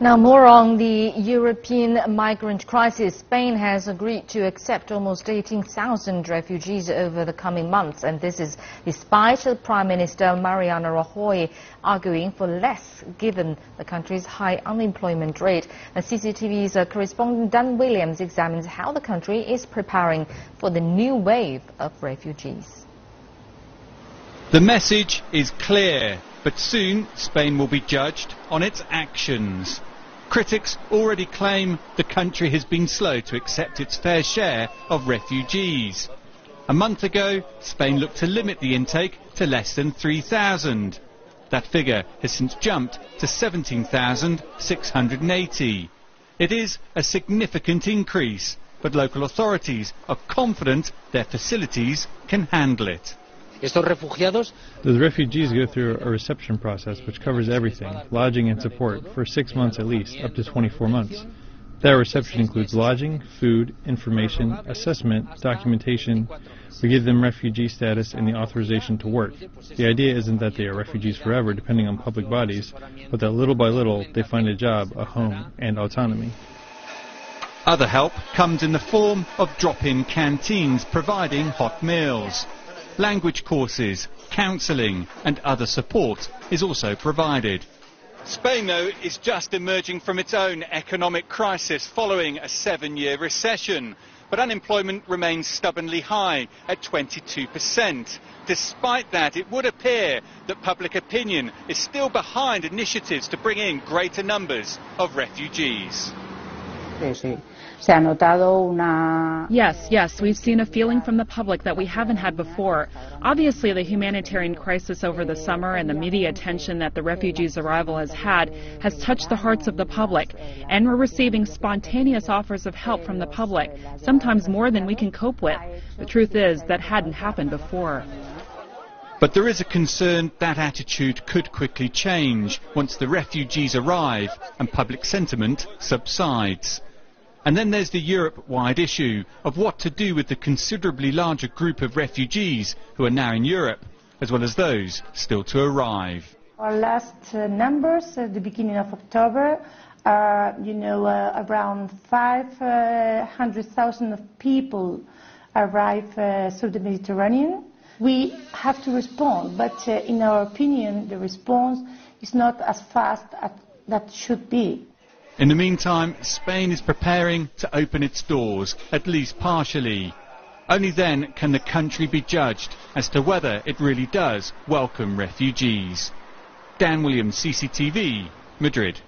Now, more on the European migrant crisis. Spain has agreed to accept almost 18,000 refugees over the coming months, and this is despite Prime Minister Mariano Rajoy arguing for less, given the country's high unemployment rate. And CCTV's correspondent Dan Williams examines how the country is preparing for the new wave of refugees. The message is clear, but soon Spain will be judged on its actions. Critics already claim the country has been slow to accept its fair share of refugees. A month ago, Spain looked to limit the intake to less than 3,000. That figure has since jumped to 17,680. It is a significant increase, but local authorities are confident their facilities can handle it. The refugees go through a reception process which covers everything, lodging and support, for 6 months at least, up to 24 months. That reception includes lodging, food, information, assessment, documentation. We give them refugee status and the authorization to work. The idea isn't that they are refugees forever, depending on public bodies, but that little by little they find a job, a home, and autonomy. Other help comes in the form of drop-in canteens providing hot meals. Language courses, counselling and other support is also provided. Spain, though, is just emerging from its own economic crisis following a 7-year recession. But unemployment remains stubbornly high at 22%. Despite that, it would appear that public opinion is still behind initiatives to bring in greater numbers of refugees. Yes, we've seen a feeling from the public that we haven't had before. Obviously, the humanitarian crisis over the summer and the media attention that the refugees' arrival has had has touched the hearts of the public. And we're receiving spontaneous offers of help from the public, sometimes more than we can cope with. The truth is, that hadn't happened before. But there is a concern that attitude could quickly change once the refugees arrive and public sentiment subsides. And then there's the Europe-wide issue of what to do with the considerably larger group of refugees who are now in Europe, as well as those still to arrive. Our last numbers at the beginning of October are, around 500,000 people arrive through the Mediterranean. We have to respond, but in our opinion, the response is not as fast as that should be. In the meantime, Spain is preparing to open its doors, at least partially. Only then can the country be judged as to whether it really does welcome refugees. Dan Williams, CCTV, Madrid.